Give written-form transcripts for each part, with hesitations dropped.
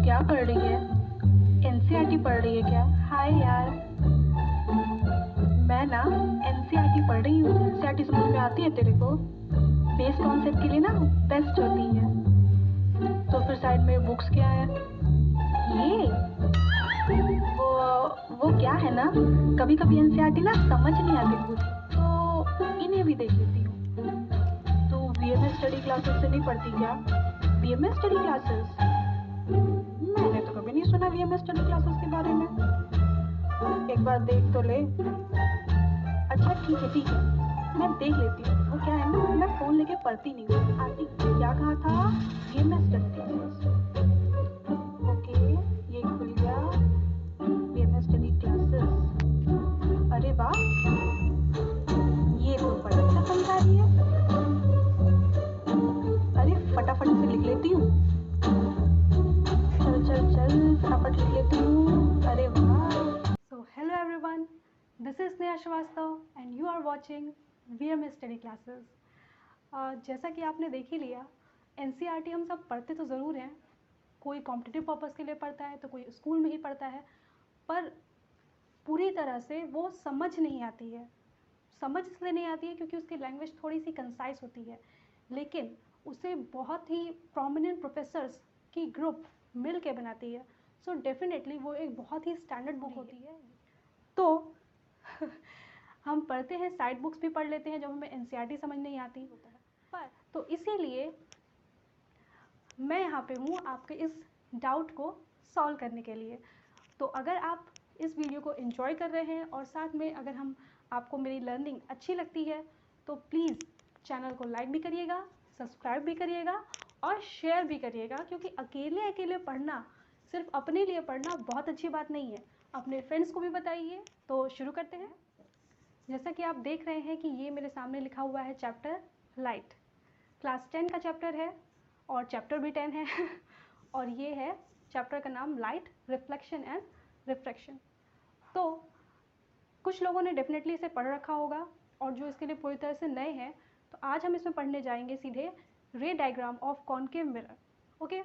क्या पढ़ रही है? एनसीईआरटी पढ़ रही है क्या? हाय यार, मैं ना एनसीईआरटी पढ़ रही हूँ। एनसीईआरटी समझ में आती है तेरे को? बेस कॉन्सेप्ट के लिए ना बेस्ट होती है। तो फिर साइड में बुक्स क्या है? ये वो क्या है ना, कभी कभी एनसीईआरटी ना समझ नहीं आती कुछ, तो इन्हें भी देख लेती हूँ। तो वीएमएस स्टडी क्लासेस से नहीं पढ़ती क्या? VMS study classes? मैंने तो कभी नहीं सुना वीएमएस स्टडी क्लासेस के बारे में। एक बार देख तो ले। अच्छा ठीक है, मैं देख लेती हूँ। वो क्या है ना, मैं फोन लेके पढ़ती नहीं हूँ। आती क्या कहा था? VMS study classes. ओके, ये खुल गया, वीएमएस स्टडी क्लासेस। अरे वाह, ये तो बड़ा अच्छा समझा रही है। अरे फटाफट से लिख लेती हूँ। चल फटाफट लिख लेती हूँ। अरे वाह। So hello everyone, this is Sneha Shrivastava and you are watching VMS Study Classes. जैसा कि आपने देख ही लिया, NCERT हम सब पढ़ते तो ज़रूर हैं, कोई कॉम्पिटिटिव पर्पज़ के लिए पढ़ता है तो कोई स्कूल में ही पढ़ता है, पर पूरी तरह से वो समझ नहीं आती है। समझ इसलिए नहीं आती है क्योंकि उसकी लैंग्वेज थोड़ी सी कंसाइज होती है, लेकिन उसे बहुत ही प्रोमिनेंट प्रोफेसर्स की ग्रुप मिल के बनाती है। सो डेफिनेटली वो एक बहुत ही स्टैंडर्ड बुक होती है। तो हम पढ़ते हैं, साइड बुक्स भी पढ़ लेते हैं जब हमें एनसीईआरटी समझ नहीं आती होता है, पर तो इसीलिए मैं यहाँ पे हूँ आपके इस डाउट को सॉल्व करने के लिए। तो अगर आप इस वीडियो को एंजॉय कर रहे हैं और साथ में अगर हम आपको मेरी लर्निंग अच्छी लगती है तो प्लीज़ चैनल को लाइक भी करिएगा, सब्सक्राइब भी करिएगा और शेयर भी करिएगा, क्योंकि अकेले अकेले पढ़ना, सिर्फ अपने लिए पढ़ना बहुत अच्छी बात नहीं है। अपने फ्रेंड्स को भी बताइए। तो शुरू करते हैं। जैसा कि आप देख रहे हैं कि ये मेरे सामने लिखा हुआ है चैप्टर लाइट। क्लास 10 का चैप्टर है और चैप्टर भी 10 है और ये है चैप्टर का नाम लाइट, रिफ्लेक्शन एंड रिफ्रैक्शन। तो कुछ लोगों ने डेफिनेटली इसे पढ़ रखा होगा और जो इसके लिए पूरी तरह से नए हैं, तो आज हम इसमें पढ़ने जाएंगे सीधे रे diagram of concave mirror. Okay,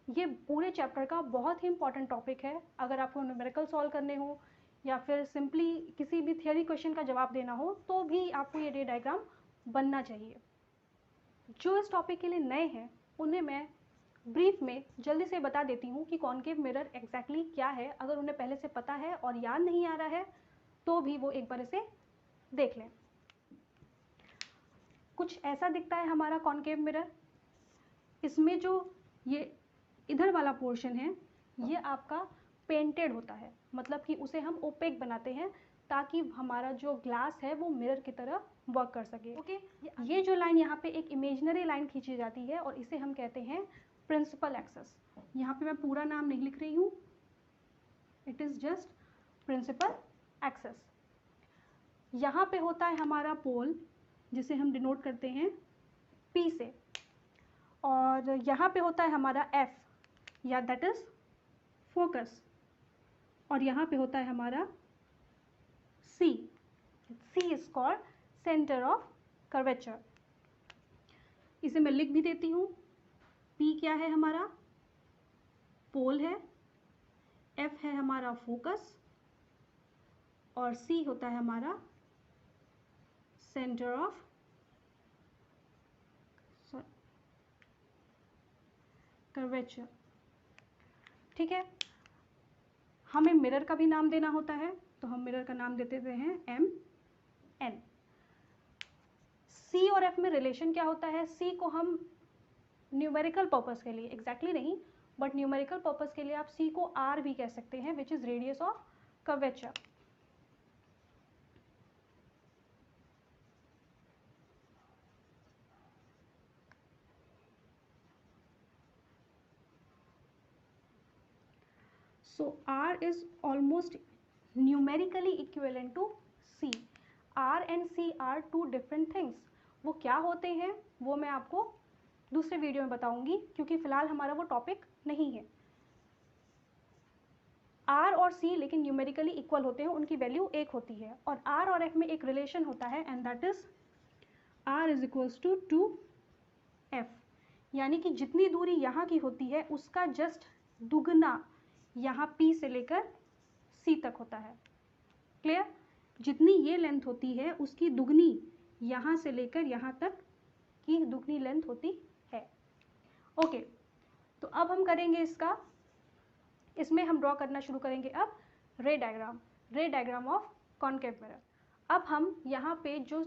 ये पूरे चैप्टर का बहुत ही इंपॉर्टेंट टॉपिक है। अगर आपको न्यूमेरिकल सॉल्व करने हो या फिर सिंपली किसी भी थियोरी क्वेश्चन का जवाब देना हो तो भी आपको ये रे डायग्राम बनना चाहिए। जो इस टॉपिक के लिए नए हैं उन्हें मैं ब्रीफ में जल्दी से बता देती हूँ कि कॉन्केव मिरर एग्जैक्टली क्या है। अगर उन्हें पहले से पता है और याद नहीं आ रहा है तो भी वो एक बार इसे देख लें। कुछ ऐसा दिखता है हमारा कॉन्केव मिरर। इसमें जो ये इधर वाला पोर्शन है ये आपका पेंटेड होता है, मतलब कि उसे हम ओपेक बनाते हैं ताकि हमारा जो ग्लास है वो मिरर की तरह वर्क कर सके। ओके, ये जो लाइन यहाँ पे एक इमेजिनरी लाइन खींची जाती है और इसे हम कहते हैं प्रिंसिपल एक्सेस। यहाँ पे मैं पूरा नाम नहीं लिख रही हूँ, it is just principal access. यहाँ पे होता है हमारा पोल जिसे हम डिनोट करते हैं P से, और यहाँ पे होता है हमारा F या दैट इज फोकस, और यहाँ पे होता है हमारा C is called centre of curvature. इसे मैं लिख भी देती हूँ। P क्या है हमारा? पोल है, F है हमारा फोकस और C होता है हमारा सेंटर ऑफ कर्वेचर। ठीक है, हमें मिरर का भी नाम देना होता है तो हम मिरर का नाम देते हैं MN। C और F में रिलेशन क्या होता है? C को हम न्यूमेरिकल पर्पस के लिए, एग्जैक्टली नहीं बट न्यूमेरिकल पर्पस के लिए आप C को R भी कह सकते हैं, which is radius of curvature. So R is almost numerically equivalent to C. R and C are two different things. वो क्या होते हैं वो मैं आपको दूसरे वीडियो में बताऊंगी, क्योंकि फिलहाल हमारा वो टॉपिक नहीं है। R और C लेकिन न्यूमेरिकली इक्वल होते हैं, उनकी वैल्यू एक होती है, और R और F में एक रिलेशन होता है and that is R is equals to 2F, यानी कि जितनी दूरी यहाँ की होती है उसका जस्ट दुगना यहाँ P से लेकर C तक होता है। क्लियर? जितनी ये लेंथ होती है उसकी दुगनी यहाँ से लेकर यहाँ तक की दुगनी लेंथ होती है। ओके, तो अब हम करेंगे इसमें हम ड्रॉ करना शुरू करेंगे अब रे डायग्राम ऑफ कॉनकेव मिरर। अब हम यहाँ पे जो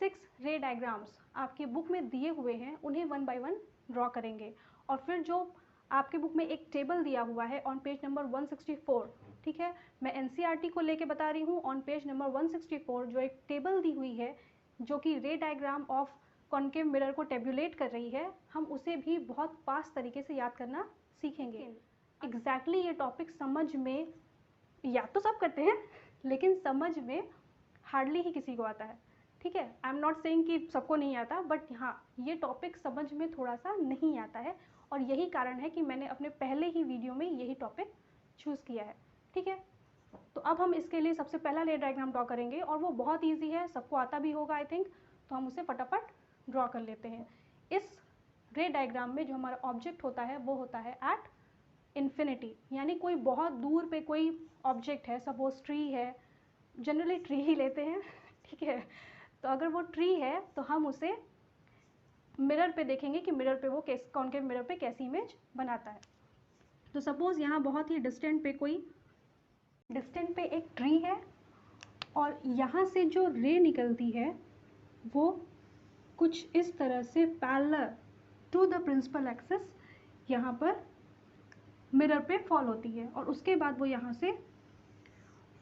6 रे डायग्राम्स आपकी बुक में दिए हुए हैं उन्हें 1 बाय 1 ड्रॉ करेंगे, और फिर जो आपके बुक में एक टेबल दिया हुआ है ऑन पेज नंबर 164, ठीक है, मैं एनसीईआरटी को लेके बता रही हूँ, ऑन पेज नंबर 164 जो एक टेबल दी हुई है जो कि रे डायग्राम ऑफ कॉनकेव मिरर को टेबुलेट कर रही है, हम उसे भी बहुत फास्ट तरीके से याद करना सीखेंगे। एग्जैक्टली ये टॉपिक समझ में याद तो सब करते हैं लेकिन समझ में हार्डली ही किसी को आता है, ठीक है। आई एम नॉट सेइंग कि सबको नहीं आता, बट हाँ ये टॉपिक समझ में थोड़ा सा नहीं आता है, और यही कारण है कि मैंने अपने पहले ही वीडियो में यही टॉपिक चूज़ किया है, ठीक है। तो अब हम इसके लिए सबसे पहला रे डायग्राम ड्रॉ करेंगे, और वो बहुत ईजी है, सबको आता भी होगा आई थिंक, तो हम उसे फटाफट ड्रॉ कर लेते हैं। इस रे डायग्राम में जो हमारा ऑब्जेक्ट होता है वो होता है एट इन्फिनिटी, यानी कोई बहुत दूर पे कोई ऑब्जेक्ट है, सपोज ट्री है, जनरली ट्री ही लेते हैं, ठीक है। तो अगर वो ट्री है तो हम उसे मिरर पे देखेंगे कि मिरर पे वो कॉनकेव मिरर पे कैसी इमेज बनाता है। तो सपोज यहाँ बहुत ही डिस्टेंट पे एक ट्री है, और यहाँ से जो रे निकलती है वो कुछ इस तरह से parallel to the principal axis यहाँ पर मिरर पे फॉल होती है, और उसके बाद वो यहाँ से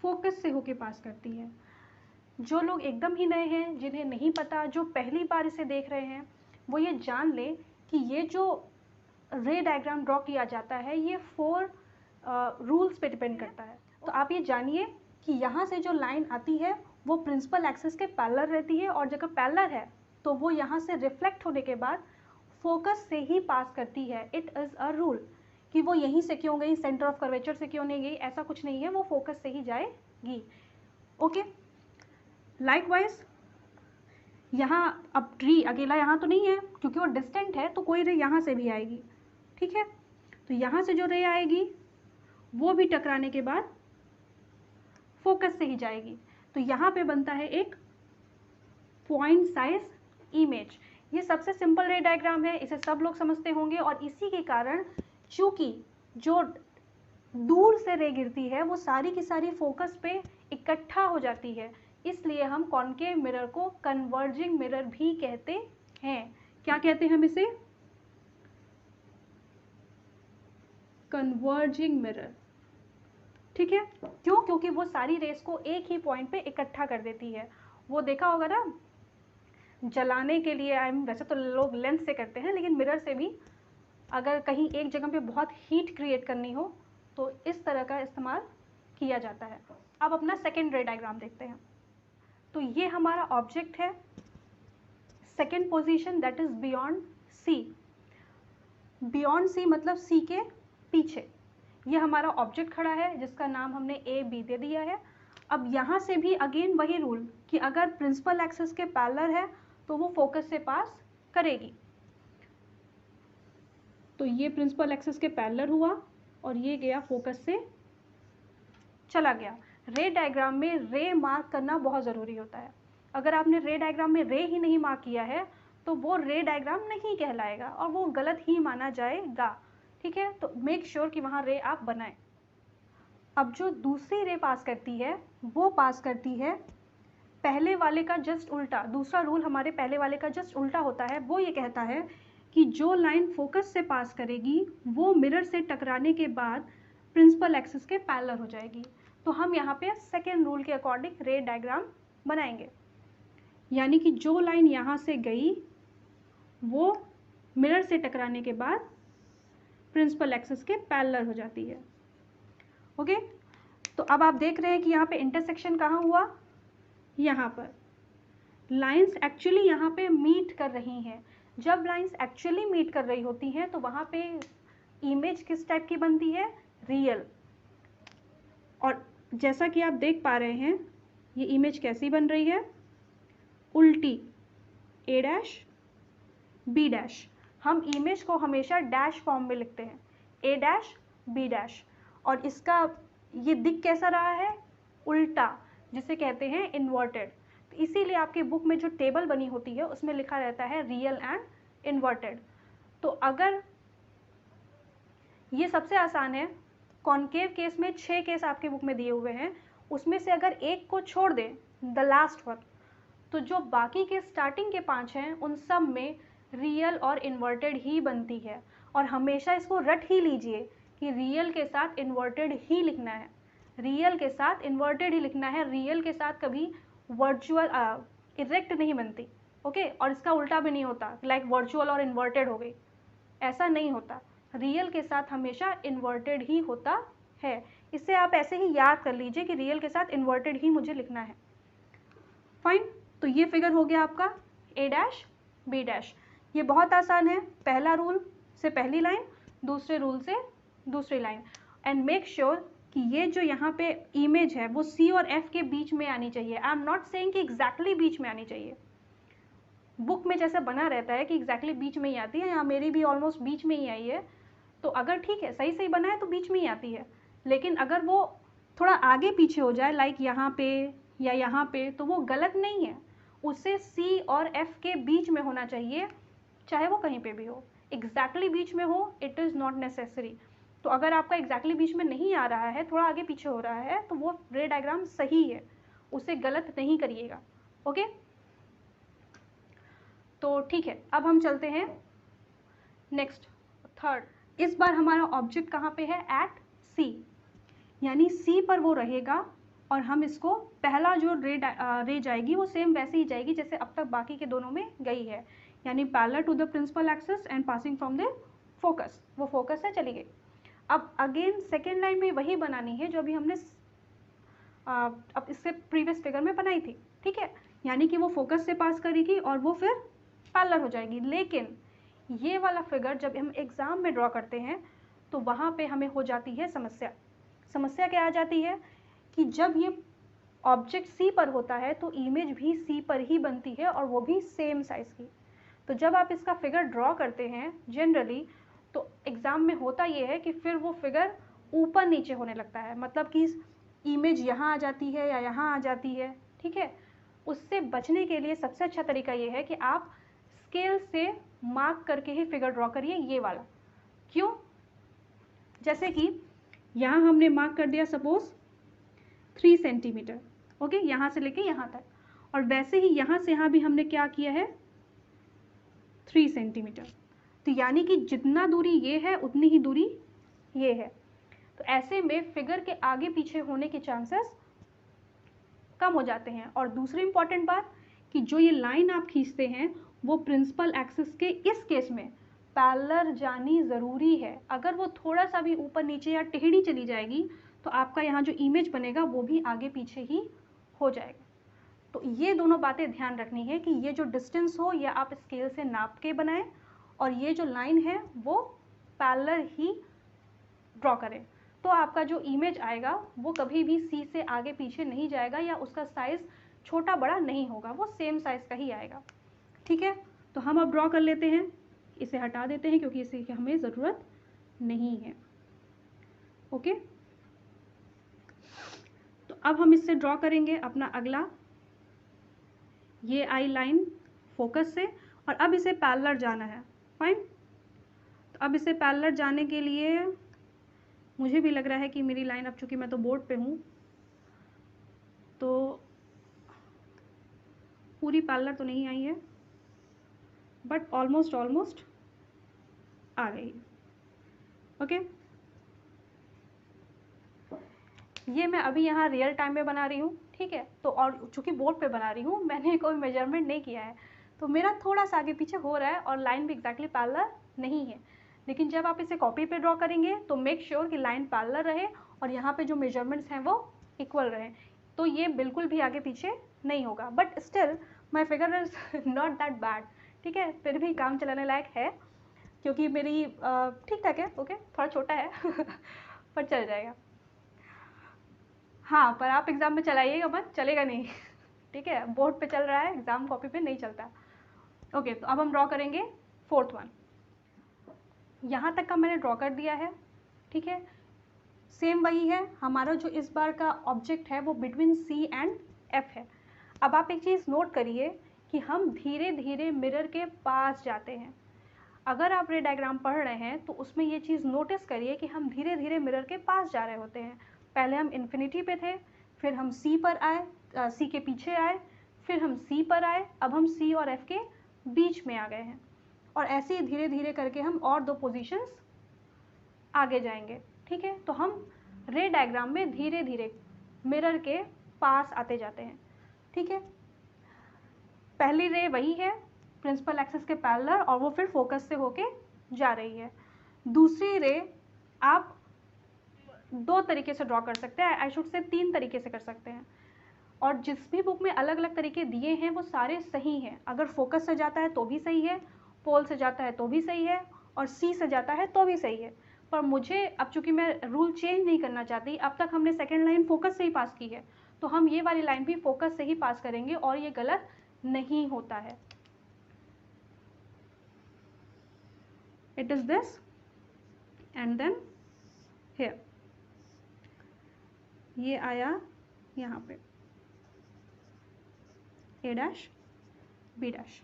फोकस से होके पास करती है। जो लोग एकदम ही नए हैं, जिन्हें नहीं पता, जो पहली बार इसे देख रहे हैं, वो ये जान ले कि ये जो रे डायग्राम ड्रॉ किया जाता है ये 4 रूल्स पे डिपेंड करता है। तो आप ये जानिए कि यहाँ से जो लाइन आती है वो प्रिंसिपल एक्सिस के पैरेलल रहती है, और जगह पैरेलल है तो वो यहाँ से रिफ्लेक्ट होने के बाद फोकस से ही पास करती है। इट इज़ अ रूल कि वो यहीं से क्यों गई, सेंटर ऑफ कर्वेचर से क्यों नहीं गई, ऐसा कुछ नहीं है, वो फोकस से ही जाएगी। ओके, लाइकवाइज यहाँ अब ट्री अकेला यहाँ तो नहीं है क्योंकि वो डिस्टेंट है, तो कोई रे यहाँ से भी आएगी, ठीक है। तो यहाँ से जो रे आएगी वो भी टकराने के बाद फोकस से ही जाएगी। तो यहाँ पे बनता है एक पॉइंट साइज इमेज। ये सबसे सिंपल रे डायग्राम है, इसे सब लोग समझते होंगे, और इसी के कारण चूंकि जो दूर से रे गिरती है वो सारी की सारी फोकस पे इकट्ठा हो जाती है, इसलिए हम कॉनकेव मिरर को कन्वर्जिंग मिरर भी कहते हैं। क्या कहते हैं हम इसे? कन्वर्जिंग मिरर, ठीक है। क्यों? क्योंकि वो सारी रेस को एक ही पॉइंट पे इकट्ठा कर देती है। वो देखा होगा ना, जलाने के लिए वैसे तो लोग लेंस से करते हैं, लेकिन मिरर से भी अगर कहीं एक जगह पे बहुत हीट क्रिएट करनी हो तो इस तरह का इस्तेमाल किया जाता है। अब अपना सेकेंड रे डायग्राम देखते हैं। तो ये हमारा ऑब्जेक्ट है, second position, that is beyond C. Beyond C मतलब सी के पीछे ये हमारा ऑब्जेक्ट खड़ा है जिसका नाम हमने ए बी दे दिया है। अब यहाँ से भी अगेन वही रूल कि अगर प्रिंसिपल एक्सिस के पैरेलल है तो वो फोकस से पास करेगी। तो ये प्रिंसिपल एक्सिस के पैरेलल हुआ और ये गया फोकस से चला गया। रे डायग्राम में रे मार्क करना बहुत ज़रूरी होता है। अगर आपने रे डायग्राम में रे ही नहीं मार्क किया है तो वो रे डायग्राम नहीं कहलाएगा और वो गलत ही माना जाएगा, ठीक है। तो मेक श्योर कि वहाँ रे आप बनाएं। अब जो दूसरी रे पास करती है वो पास करती है पहले वाले का जस्ट उल्टा। दूसरा रूल हमारे पहले वाले का जस्ट उल्टा होता है। वो ये कहता है कि जो लाइन फोकस से पास करेगी वो मिरर से टकराने के बाद प्रिंसिपल एक्सिस के पैरेलल हो जाएगी। तो हम यहाँ पे सेकेंड रूल के अकॉर्डिंग रे डायग्राम बनाएंगे, यानी कि जो लाइन यहाँ से गई वो मिरर से टकराने के बाद प्रिंसिपल एक्सिस के पैरेलल हो जाती है। ओके, तो अब आप देख रहे हैं कि यहाँ पे इंटरसेक्शन कहाँ हुआ, यहाँ पर। लाइंस एक्चुअली यहाँ पे मीट कर रही हैं। जब लाइंस एक्चुअली मीट कर रही होती हैं तो वहाँ पे इमेज किस टाइप की बनती है, रियल। और जैसा कि आप देख पा रहे हैं ये इमेज कैसी बन रही है, उल्टी, ए डैश बी डैश। हम इमेज को हमेशा डैश फॉर्म में लिखते हैं ए डैश बी डैश, और इसका ये दिख कैसा रहा है, उल्टा, जिसे कहते हैं इन्वर्टेड। तो इसीलिए आपकी बुक में जो टेबल बनी होती है उसमें लिखा रहता है रियल एंड इन्वर्टेड। तो अगर ये सबसे आसान है, कॉन्केव केस में 6 केस आपकी बुक में दिए हुए हैं, उसमें से अगर एक को छोड़ दें, द लास्ट वन, तो जो बाकी के स्टार्टिंग के 5 हैं उन सब में रियल और इन्वर्टेड ही बनती है। और हमेशा इसको रट ही लीजिए कि रियल के साथ इन्वर्टेड ही लिखना है, रियल के साथ इन्वर्टेड ही लिखना है, रियल के साथ कभी वर्चुअल इरेक्ट नहीं बनती, ओके। और इसका उल्टा भी नहीं होता, लाइक वर्चुअल और इन्वर्टेड हो गई, ऐसा नहीं होता, रियल के साथ हमेशा इन्वर्टेड ही होता है। इससे आप ऐसे ही याद कर लीजिए कि रियल के साथ इन्वर्टेड ही मुझे लिखना है। फाइन, तो ये फिगर हो गया आपका ए डैश बी डैश। ये बहुत आसान है, पहला रूल से पहली लाइन, दूसरे रूल से दूसरी लाइन। एंड मेक श्योर कि ये जो यहाँ पे इमेज है वो सी और एफ के बीच में आनी चाहिए। आई एम नॉट सेइंग कि एग्जैक्टली बीच में आनी चाहिए, बुक में जैसे बना रहता है कि एग्जैक्टली बीच में ही आती है, यहाँ मेरी भी ऑलमोस्ट बीच में ही आई है। तो अगर ठीक है, सही सही बना है तो बीच में ही आती है, लेकिन अगर वो थोड़ा आगे पीछे हो जाए, लाइक यहाँ पे या यहाँ पे, तो वो गलत नहीं है, उससे सी और एफ के बीच में होना चाहिए, चाहे वो कहीं पे भी हो। एग्जैक्टली बीच में हो, इट इज़ नॉट नेसेसरी। तो अगर आपका एग्जैक्टली बीच में नहीं आ रहा है, थोड़ा आगे पीछे हो रहा है, तो वो रे डायग्राम सही है, उसे गलत नहीं करिएगा, ओके। तो ठीक है, अब हम चलते हैं नेक्स्ट, थर्ड। इस बार हमारा ऑब्जेक्ट कहाँ पे है, एट सी, यानी सी पर वो रहेगा, और हम इसको पहला जो रे जाएगी वो सेम वैसे ही जाएगी जैसे अब तक बाकी के दोनों में गई है, यानी parallel to the principal axis and passing from the focus, वो फोकस है, चली गई। अब अगेन सेकेंड लाइन में वही बनानी है जो अभी हमने अब इससे प्रीवियस फिगर में बनाई थी, ठीक है, यानी कि वो फोकस से पास करेगी और वो फिर पैरेलल हो जाएगी। लेकिन ये वाला फिगर जब हम एग्ज़ाम में ड्रॉ करते हैं तो वहाँ पे हमें हो जाती है समस्या। समस्या क्या आ जाती है कि जब ये ऑब्जेक्ट सी पर होता है तो इमेज भी सी पर ही बनती है, और वो भी सेम साइज़ की। तो जब आप इसका फिगर ड्रॉ करते हैं जनरली, तो एग्ज़ाम में होता ये है कि फिर वो फिगर ऊपर नीचे होने लगता है, मतलब कि इमेज यहाँ आ जाती है या यहाँ आ जाती है, ठीक है। उससे बचने के लिए सबसे अच्छा तरीका ये है कि आप स्केल से मार्क करके ही फिगर ड्रॉ करिए, ये वाला। क्यों? जैसे कि यहाँ हमने मार्क कर दिया सपोज 3 सेंटीमीटर, ओके, यहाँ से लेके यहाँ तक, और वैसे ही यहाँ से यहाँ भी हमने क्या किया है 3 सेंटीमीटर। तो यानी कि जितना दूरी ये है उतनी ही दूरी ये है। तो ऐसे में फिगर के आगे पीछे होने के चांसेस कम हो जाते हैं। और दूसरी इंपॉर्टेंट बात कि जो ये लाइन आप खींचते हैं वो प्रिंसिपल एक्सिस के इस केस में पैरेलल जानी ज़रूरी है। अगर वो थोड़ा सा भी ऊपर नीचे या टेढ़ी चली जाएगी तो आपका यहाँ जो इमेज बनेगा वो भी आगे पीछे ही हो जाएगा। तो ये दोनों बातें ध्यान रखनी है कि ये जो डिस्टेंस हो या आप स्केल से नाप के बनाएं, और ये जो लाइन है वो पैरेलल ही ड्रॉ करें, तो आपका जो इमेज आएगा वो कभी भी सी से आगे पीछे नहीं जाएगा या उसका साइज़ छोटा बड़ा नहीं होगा, वो सेम साइज़ का ही आएगा, ठीक है। तो हम अब ड्रॉ कर लेते हैं, इसे हटा देते हैं क्योंकि इसे हमें ज़रूरत नहीं है, ओके। तो अब हम इससे ड्रॉ करेंगे अपना अगला, ये आई लाइन फोकस से, और अब इसे पैरेलल जाना है, फाइन। तो अब इसे पैरेलल जाने के लिए मुझे भी लग रहा है कि मेरी लाइन, अब चूँकि मैं तो बोर्ड पे हूँ तो पूरी पैरेलल तो नहीं आई है, बट ऑलमोस्ट आ गई, ओके। ये मैं अभी यहाँ रियल टाइम में बना रही हूँ, ठीक है। तो और चूँकि बोर्ड पे बना रही हूँ, मैंने कोई मेजरमेंट नहीं किया है, तो मेरा थोड़ा सा आगे पीछे हो रहा है और लाइन भी एग्जैक्टली पैरेलल नहीं है। लेकिन जब आप इसे कॉपी पे ड्रॉ करेंगे तो मेक श्योर कि लाइन पैरेलल रहे और यहाँ पे जो मेजरमेंट्स हैं वो इक्वल रहे, तो ये बिल्कुल भी आगे पीछे नहीं होगा। But still my figure is not that bad, ठीक है, फिर भी काम चलाने लायक है, क्योंकि मेरी ठीक ठाक है, ओके, थोड़ा छोटा है पर चल जाएगा। हाँ, पर आप एग्ज़ाम में चलाइएगा मत, चलेगा नहीं ठीक है, बोर्ड पे चल रहा है, एग्ज़ाम कॉपी पे नहीं चलता, ओके। तो अब हम ड्रॉ करेंगे फोर्थ वन। यहाँ तक का मैंने ड्रॉ कर दिया है, ठीक है, सेम वही है, हमारा जो इस बार का ऑब्जेक्ट है वो बिटवीन सी एंड एफ है। अब आप एक चीज़ नोट करिए कि हम धीरे धीरे मिरर के पास जाते हैं। अगर आप रे डायग्राम पढ़ रहे हैं तो उसमें ये चीज़ नोटिस करिए कि हम धीरे धीरे मिरर के पास जा रहे होते हैं। पहले हम इन्फिनिटी पे थे, फिर हम सी पर आए, सी के पीछे आए, फिर हम सी पर आए, अब हम सी और एफ के बीच में आ गए हैं, और ऐसे ही धीरे धीरे करके हम और 2 पोजीशंस आगे जाएंगे। ठीक है, तो हम रे डायग्राम में धीरे धीरे मिरर के पास आते जाते हैं। ठीक है, पहली रे वही है प्रिंसिपल एक्सिस के पैरेलल, और वो फिर फोकस से होके जा रही है। दूसरी रे आप 2 तरीके से ड्रॉ कर सकते हैं, आई शुड से 3 तरीके से कर सकते हैं, और जिस भी बुक में अलग अलग तरीके दिए हैं वो सारे सही हैं। अगर फोकस से जाता है तो भी सही है, पोल से जाता है तो भी सही है, और सी से जाता है तो भी सही है। पर मुझे अब चूंकि मैं रूल चेंज नहीं करना चाहती, अब तक हमने सेकेंड लाइन फोकस से ही पास की है, तो हम ये वाली लाइन भी फोकस से ही पास करेंगे और ये गलत नहीं होता है। It is this and then here, ये आया यहाँ पे ए डैश बी डैश।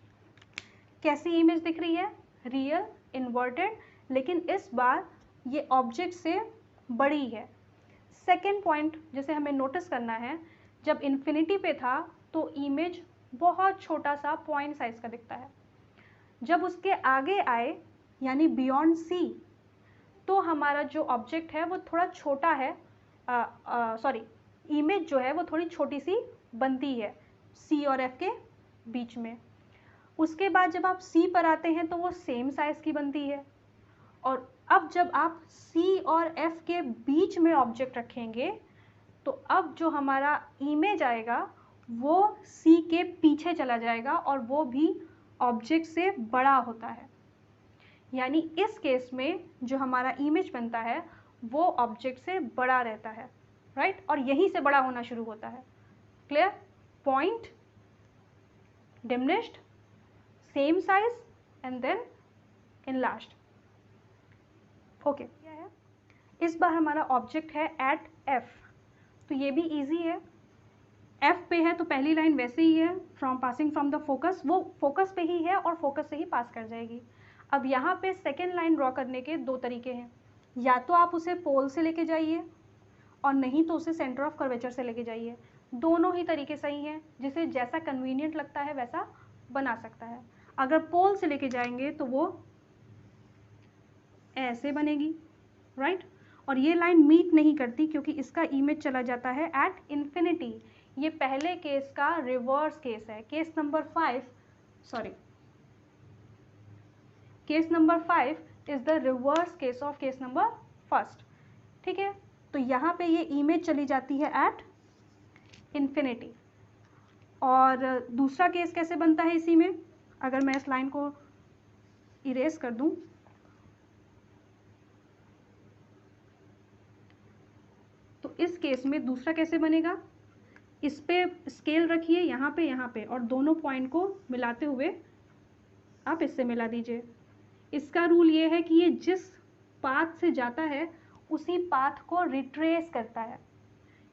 कैसी इमेज दिख रही है? रियल इन्वर्टेड, लेकिन इस बार ये ऑब्जेक्ट से बड़ी है। सेकेंड पॉइंट जिसे हमें नोटिस करना है, जब इन्फिनिटी पे था तो इमेज बहुत छोटा सा पॉइंट साइज का दिखता है। जब उसके आगे आए यानी बियॉन्ड सी, तो हमारा जो ऑब्जेक्ट है वो थोड़ा छोटा है, सॉरी इमेज जो है वो थोड़ी छोटी सी बनती है सी और एफ के बीच में। उसके बाद जब आप सी पर आते हैं तो वो सेम साइज़ की बनती है, और अब जब आप सी और एफ के बीच में ऑब्जेक्ट रखेंगे तो अब जो हमारा इमेज आएगा वो सी के पीछे चला जाएगा और वो भी ऑब्जेक्ट से बड़ा होता है। यानी इस केस में जो हमारा इमेज बनता है वो ऑब्जेक्ट से बड़ा रहता है, राइट, और यहीं से बड़ा होना शुरू होता है। Clear? Point, diminished, same size and then enlarged। Okay, क्या है? इस बार हमारा ऑब्जेक्ट है एट एफ, तो ये भी इजी है। एफ पे है तो पहली लाइन वैसे ही है, from passing from the focus, वो फोकस पे ही है और फोकस से ही पास कर जाएगी। अब यहाँ पे सेकेंड लाइन ड्रॉ करने के 2 तरीके हैं, या तो आप उसे पोल से लेके जाइए और नहीं तो उसे सेंटर ऑफ कर्वेचर से लेके जाइए। दोनों ही तरीके सही हैं, जिसे जैसा कन्वीनियंट लगता है वैसा बना सकता है। अगर पोल से लेके जाएंगे तो वो ऐसे बनेगी, राइट, और ये लाइन मीट नहीं करती क्योंकि इसका इमेज चला जाता है एट इन्फिनिटी। ये पहले केस का रिवर्स केस है, case number 5, sorry case number 5 is the reverse case of case number 1। ठीक है, तो यहाँ पे ये इमेज चली जाती है एट इन्फिनिटी। और दूसरा केस कैसे बनता है इसी में, अगर मैं इस लाइन को इरेज कर दूं तो इस केस में दूसरा कैसे बनेगा, इस पे स्केल रखिए यहाँ पे और दोनों पॉइंट को मिलाते हुए आप इससे मिला दीजिए। इसका रूल ये है कि ये जिस पाथ से जाता है उसी पाथ को रिट्रेस करता है,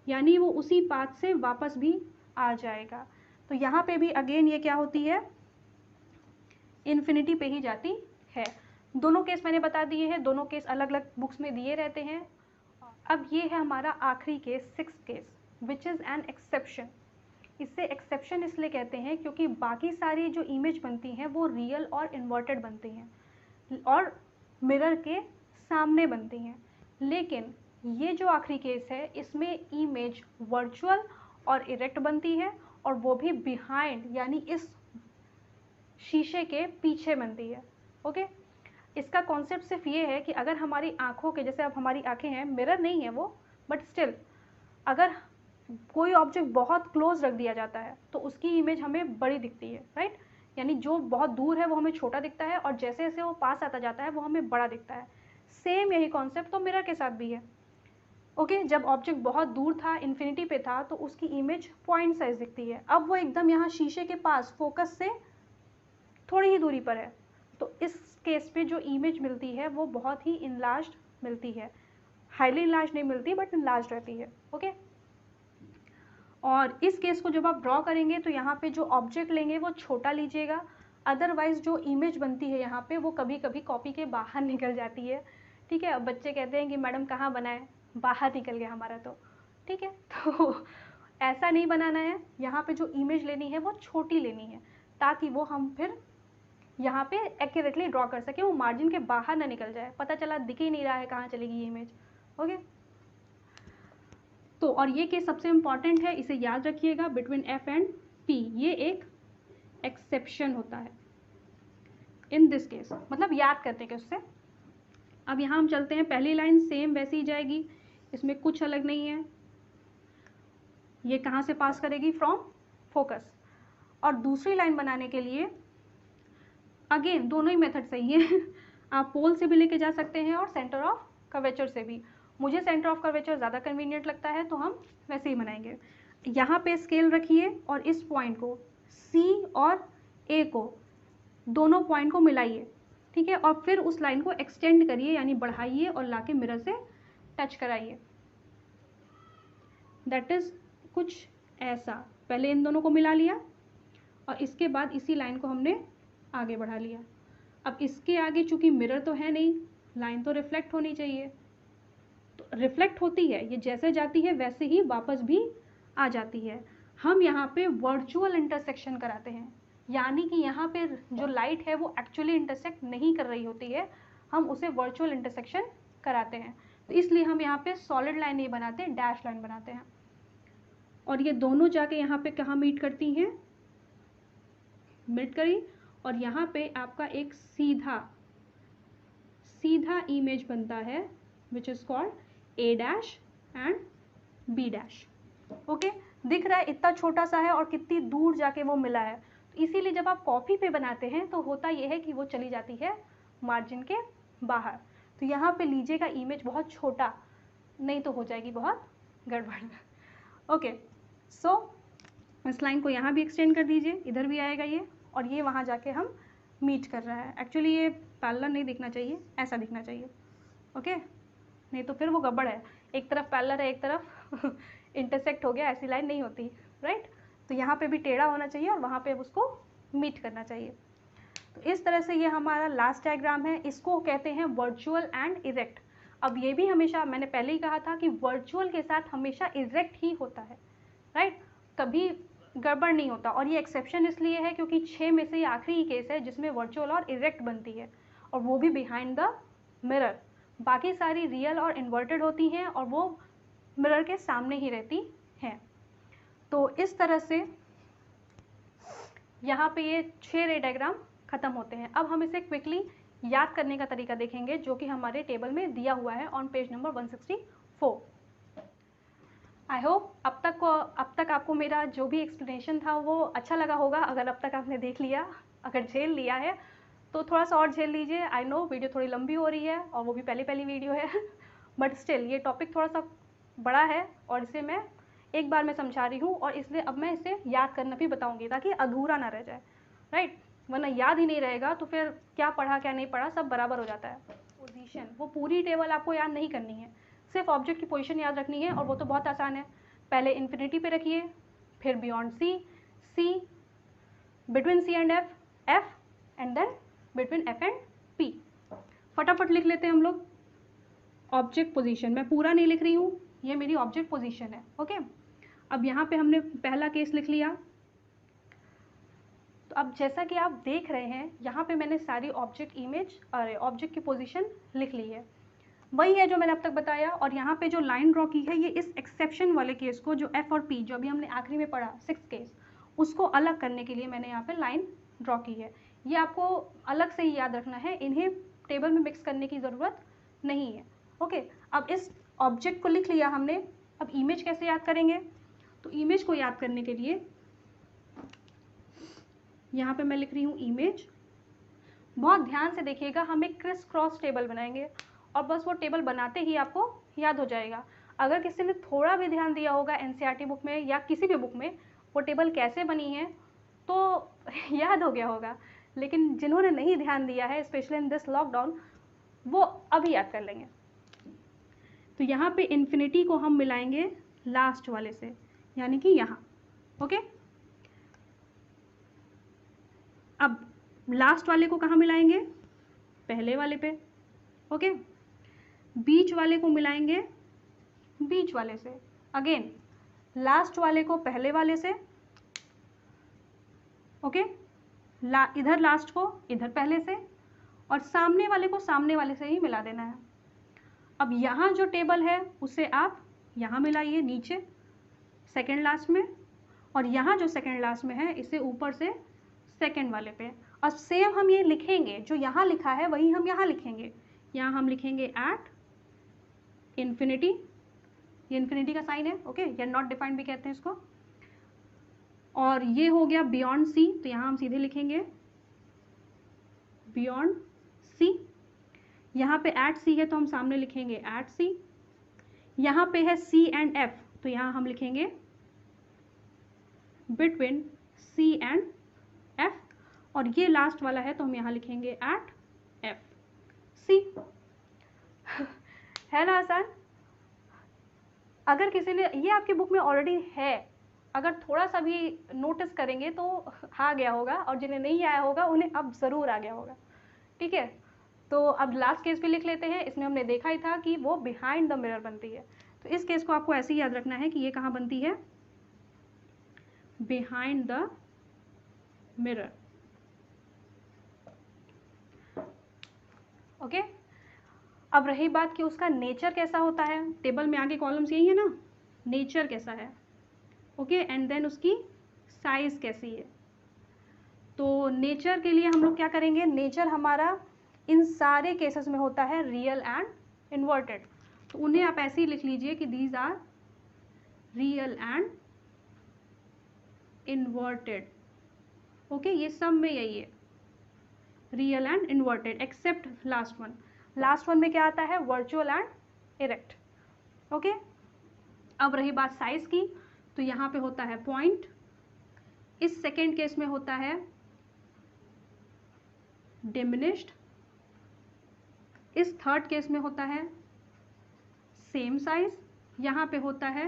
यानी वो उसी पाथ से वापस भी आ जाएगा। तो यहाँ पे भी अगेन ये क्या होती है, इन्फिनिटी पे ही जाती है। दोनों केस मैंने बता दिए हैं, दोनों केस अलग अलग बुक्स में दिए रहते हैं। अब ये है हमारा आखिरी case, 6th case, which is an exception. इससे एक्सेप्शन इसलिए कहते हैं क्योंकि बाकी सारी जो इमेज बनती हैं वो रियल और इन्वर्टेड बनती हैं और मिरर के सामने बनती हैं, लेकिन ये जो आखिरी केस है इसमें इमेज वर्चुअल और इरेक्ट बनती है, और वो भी बिहाइंड यानी इस शीशे के पीछे बनती है। ओके, इसका कॉन्सेप्ट सिर्फ ये है कि अगर हमारी आँखों के, जैसे अब हमारी आँखें हैं, मिरर नहीं है वो, बट स्टिल अगर कोई ऑब्जेक्ट बहुत क्लोज रख दिया जाता है तो उसकी इमेज हमें बड़ी दिखती है, राइट, यानी जो बहुत दूर है वो हमें छोटा दिखता है और जैसे जैसे वो पास आता जाता है वो हमें बड़ा दिखता है। सेम यही कॉन्सेप्ट तो मिरर के साथ भी है। ओके, जब ऑब्जेक्ट बहुत दूर था, इन्फिनिटी पे था, तो उसकी इमेज पॉइंट साइज दिखती है। अब वो एकदम यहाँ शीशे के पास फोकस से थोड़ी ही दूरी पर है, तो इस केस पे जो इमेज मिलती है वो बहुत ही इनलार्ज्ड मिलती है। हाईली इनलार्ज नहीं मिलती बट इनलार्ज रहती है। ओके, और इस केस को जब आप ड्रॉ करेंगे तो यहाँ पे जो ऑब्जेक्ट लेंगे वो छोटा लीजिएगा, अदरवाइज जो इमेज बनती है यहाँ पे वो कभी कभी कॉपी के बाहर निकल जाती है। ठीक है, अब बच्चे कहते हैं कि मैडम कहाँ बनाए, बाहर निकल गया हमारा तो। ठीक है, तो ऐसा नहीं बनाना है, यहाँ पे जो इमेज लेनी है वो छोटी लेनी है ताकि वो हम फिर यहाँ पे एक्यूरेटली ड्रॉ कर सके, वो मार्जिन के बाहर ना निकल जाए, पता चला दिख ही नहीं रहा है कहाँ चलेगी ये इमेज। ओके, तो और ये केस सबसे इम्पॉर्टेंट है, इसे याद रखिएगा, बिटवीन एफ एंड पी ये एक एक्सेप्शन होता है इन दिस केस, मतलब याद करते हैं उससे। अब यहाँ हम चलते हैं, पहली लाइन सेम वैसी ही जाएगी, इसमें कुछ अलग नहीं है, ये कहाँ से पास करेगी, फ्रॉम फोकस। और दूसरी लाइन बनाने के लिए अगेन दोनों ही मेथड सही है आप पोल से भी लेके जा सकते हैं और सेंटर ऑफ कर्वेचर से भी। मुझे सेंटर ऑफ कर्वेचर ज़्यादा कन्वीनियंट लगता है तो हम वैसे ही बनाएंगे। यहाँ पे स्केल रखिए और इस पॉइंट को C और A को, दोनों पॉइंट को मिलाइए। ठीक है, और फिर उस लाइन को एक्सटेंड करिए, यानी बढ़ाइए और लाके मिरर से टच कराइए। दैट इज़ कुछ ऐसा, पहले इन दोनों को मिला लिया और इसके बाद इसी लाइन को हमने आगे बढ़ा लिया। अब इसके आगे चूंकि मिरर तो है नहीं, लाइन तो रिफ्लेक्ट होनी चाहिए, तो रिफ्लेक्ट होती है, ये जैसे जाती है वैसे ही वापस भी आ जाती है। हम यहाँ पे वर्चुअल इंटरसेक्शन कराते हैं, यानी कि यहाँ पे जो लाइट है वो एक्चुअली इंटरसेक्ट नहीं कर रही होती है, हम उसे वर्चुअल इंटरसेक्शन कराते हैं। तो इसलिए हम यहाँ पे सॉलिड लाइन नहीं बनाते, डैश लाइन बनाते हैं। और ये दोनों जाके यहाँ पे कहाँ मीट करती हैं, मीट करी, और यहाँ पे आपका एक सीधा इमेज बनता है which is called A dash and B dash. Okay, दिख रहा है इतना छोटा सा है और कितनी दूर जाके वो मिला है। तो इसीलिए जब आप कॉपी पे बनाते हैं तो होता ये है कि वो चली जाती है मार्जिन के बाहर। तो यहाँ पे लीजिएगा इमेज बहुत छोटा, नहीं तो हो जाएगी बहुत गड़बड़। ओके, सो इस लाइन को यहाँ भी एक्सटेंड कर दीजिए, इधर भी आएगा ये, और ये वहाँ जाके हम मीट कर रहा है। एक्चुअली ये पैरेलल नहीं दिखना चाहिए, ऐसा दिखना चाहिए। ओके, नहीं तो फिर वो गड़बड़ है, एक तरफ पैरेलल है एक तरफ इंटरसेक्ट हो गया, ऐसी लाइन नहीं होती, राइट। तो यहाँ पे भी टेढ़ा होना चाहिए और वहाँ पे उसको मीट करना चाहिए। तो इस तरह से ये हमारा लास्ट डायग्राम है, इसको कहते हैं वर्चुअल एंड इरेक्ट। अब ये भी हमेशा, मैंने पहले ही कहा था कि वर्चुअल के साथ हमेशा इरेक्ट ही होता है, राइट, कभी गड़बड़ नहीं होता। और ये एक्सेप्शन इसलिए है क्योंकि 6 में से ये आखिरी ही केस है जिसमें वर्चुअल और इरेक्ट बनती है, और वो भी बिहाइंड द मिरर। बाकी सारी रियल और इन्वर्टेड होती हैं और वो मिरर के सामने ही रहती हैं। तो इस तरह से यहाँ पे ये 6 रे डायग्राम ख़त्म होते हैं। अब हम इसे क्विकली याद करने का तरीका देखेंगे जो कि हमारे टेबल में दिया हुआ है on page number 164। I hope अब तक आपको मेरा जो भी एक्सप्लेनेशन था वो अच्छा लगा होगा। अगर अब तक आपने देख लिया, अगर झेल लिया है तो थोड़ा सा और झेल लीजिए। आई नो वीडियो थोड़ी लंबी हो रही है और वो भी पहली वीडियो है बट स्टिल ये टॉपिक थोड़ा सा बड़ा है और इसे मैं एक बार में समझा रही हूँ, और इसलिए अब मैं इसे याद करना भी बताऊँगी ताकि अधूरा ना रह जाए, राइट। वरना याद ही नहीं रहेगा तो फिर क्या पढ़ा क्या नहीं पढ़ा सब बराबर हो जाता है। पोजीशन, वो पूरी टेबल आपको याद नहीं करनी है, सिर्फ ऑब्जेक्ट की पोजीशन याद रखनी है, और वो तो बहुत आसान है। पहले इन्फिनिटी पे रखिए, फिर beyond C, between C and F and then between F and P. फटाफट लिख लेते हैं हम लोग ऑब्जेक्ट पोजीशन। मैं पूरा नहीं लिख रही हूँ, ये मेरी ऑब्जेक्ट पोजीशन है। ओके, अब यहाँ पे हमने पहला केस लिख लिया। तो अब जैसा कि आप देख रहे हैं यहाँ पे मैंने सारी ऑब्जेक्ट की पोजीशन लिख ली है, वही है जो मैंने अब तक बताया। और यहाँ पे जो लाइन ड्रॉ की है ये इस एक्सेप्शन वाले केस को, जो एफ और पी जो अभी हमने आखिरी में पढ़ा 6th केस, उसको अलग करने के लिए मैंने यहाँ पे लाइन ड्रॉ की है। ये आपको अलग से ही याद रखना है, इन्हें टेबल में मिक्स करने की ज़रूरत नहीं है। ओके, अब इस ऑब्जेक्ट को लिख लिया हमने, अब इमेज कैसे याद करेंगे? तो इमेज को याद करने के लिए यहाँ पे मैं लिख रही हूँ इमेज। बहुत ध्यान से देखिएगा, हम एक क्रिस क्रॉस टेबल बनाएंगे और बस वो टेबल बनाते ही आपको याद हो जाएगा। अगर किसी ने थोड़ा भी ध्यान दिया होगा एनसीईआरटी बुक में या किसी भी बुक में वो टेबल कैसे बनी है तो याद हो गया होगा, लेकिन जिन्होंने नहीं ध्यान दिया है स्पेशली इन दिस लॉकडाउन वो अभी याद कर लेंगे। तो यहाँ पे इन्फिनिटी को हम मिलाएंगे लास्ट वाले से, यानी कि यहाँ। ओके, अब लास्ट वाले को कहाँ मिलाएंगे? पहले वाले पे। ओके, बीच वाले को मिलाएंगे बीच वाले से। अगेन लास्ट वाले को पहले वाले से। ओके, इधर लास्ट को इधर पहले से, और सामने वाले को सामने वाले से ही मिला देना है। अब यहाँ जो टेबल है उसे आप यहाँ मिलाइए नीचे सेकंड लास्ट में, और यहाँ जो सेकंड लास्ट में है इसे ऊपर से सेकंड वाले पे। और सेम हम ये लिखेंगे, जो यहाँ लिखा है वही हम यहाँ लिखेंगे। यहाँ हम लिखेंगे एट इन्फिनिटी, ये इन्फिनिटी का साइन है। ओके, या नॉट डिफाइंड भी कहते हैं इसको। और ये हो गया बियॉन्ड सी, तो यहाँ हम सीधे लिखेंगे बियॉन्ड सी। यहाँ पे एट सी है तो हम सामने लिखेंगे एट सी। यहाँ पे है सी एंड एफ, तो यहाँ हम लिखेंगे बिटवीन सी एंड एफ। और ये लास्ट वाला है तो हम यहाँ लिखेंगे एट एफ सी। है ना आसान? अगर किसी ने, ये आपकी बुक में ऑलरेडी है, अगर थोड़ा सा भी नोटिस करेंगे तो आ गया होगा, और जिन्हें नहीं आया होगा उन्हें अब ज़रूर आ गया होगा। ठीक है, तो अब लास्ट केस भी लिख लेते हैं। इसमें हमने देखा ही था कि वो बिहाइंड द मिरर बनती है, तो इस केस को आपको ऐसे ही याद रखना है कि ये कहाँ बनती है? Behind the mirror. ओके, अब रही बात कि उसका नेचर कैसा होता है। टेबल में आगे कॉलम्स यही है ना, नेचर कैसा है। ओके, एंड देन उसकी साइज कैसी है। तो नेचर के लिए हम लोग क्या करेंगे? नेचर हमारा इन सारे केसेस में होता है रियल एंड इन्वर्टेड, तो उन्हें आप ऐसे ही लिख लीजिए कि these are real and inverted. Okay, ये सब में यही है, real and inverted, except last one. Last one में क्या आता है? Virtual and erect. ओके, अब रही बात साइज की, तो यहाँ पे होता है पॉइंट, इस सेकेंड केस में होता है डिमिनिश्ड, इस थर्ड केस में होता है सेम साइज, यहाँ पे होता है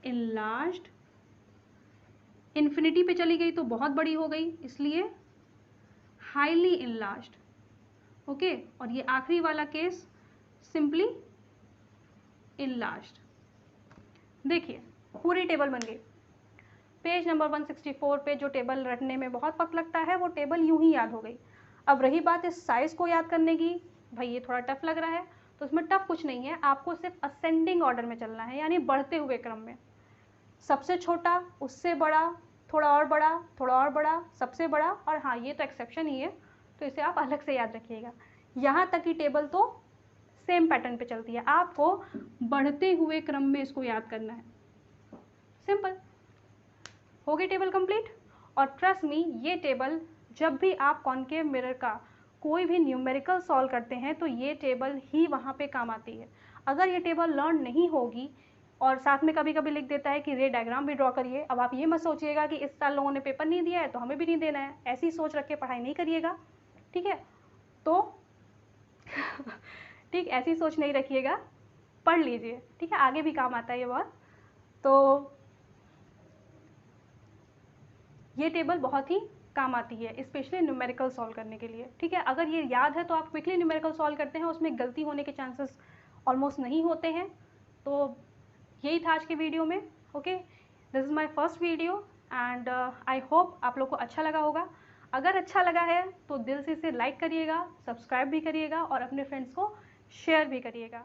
इनलार्ज्ड। इन्फिनिटी पे चली गई तो बहुत बड़ी हो गई, इसलिए हाईली इनलार्ज्ड। ओके, और ये आखिरी वाला केस सिंपली इनलार्ज्ड। देखिए पूरी टेबल बन गई। पेज नंबर 164 पे जो टेबल रटने में बहुत वक्त लगता है वो टेबल यूं ही याद हो गई। अब रही बात इस साइज को याद करने की, भाई ये थोड़ा टफ लग रहा है, तो इसमें टफ कुछ नहीं है, आपको सिर्फ असेंडिंग ऑर्डर में चलना है, यानी बढ़ते हुए क्रम में। सबसे छोटा, उससे बड़ा, थोड़ा और बड़ा, थोड़ा और बड़ा, सबसे बड़ा, और हाँ ये तो एक्सेप्शन ही है तो इसे आप अलग से याद रखिएगा। यहाँ तक की टेबल तो सेम पैटर्न पे चलती है, आपको बढ़ते हुए क्रम में इसको याद करना है। सिंपल हो गई टेबल कंप्लीट। और ट्रस्ट मी, ये टेबल जब भी आप कॉनकेव मिरर का कोई भी न्यूमेरिकल सॉल्व करते हैं तो ये टेबल ही वहाँ पे काम आती है। अगर ये टेबल लर्न नहीं होगी, और साथ में कभी कभी लिख देता है कि रे डायग्राम भी ड्रॉ करिए, अब आप ये मत सोचिएगा कि इस साल लोगों ने पेपर नहीं दिया है तो हमें भी नहीं देना है, ऐसी सोच रख के पढ़ाई नहीं करिएगा। ठीक है, तो ठीक, ऐसी सोच नहीं रखिएगा, पढ़ लीजिए। ठीक है, आगे भी काम आता है ये बहुत। तो ये टेबल बहुत ही काम आती है, स्पेशली न्यूमेरिकल सॉल्व करने के लिए। ठीक है, अगर ये याद है तो आप क्विकली न्यूमेरिकल सॉल्व करते हैं, उसमें गलती होने के चांसेस ऑलमोस्ट नहीं होते हैं। तो यही था आज के वीडियो में। Okay, this is my first video and I hope आप लोग को अच्छा लगा होगा। अगर अच्छा लगा है तो दिल से इसे लाइक करिएगा, सब्सक्राइब भी करिएगा और अपने फ्रेंड्स को शेयर भी करिएगा।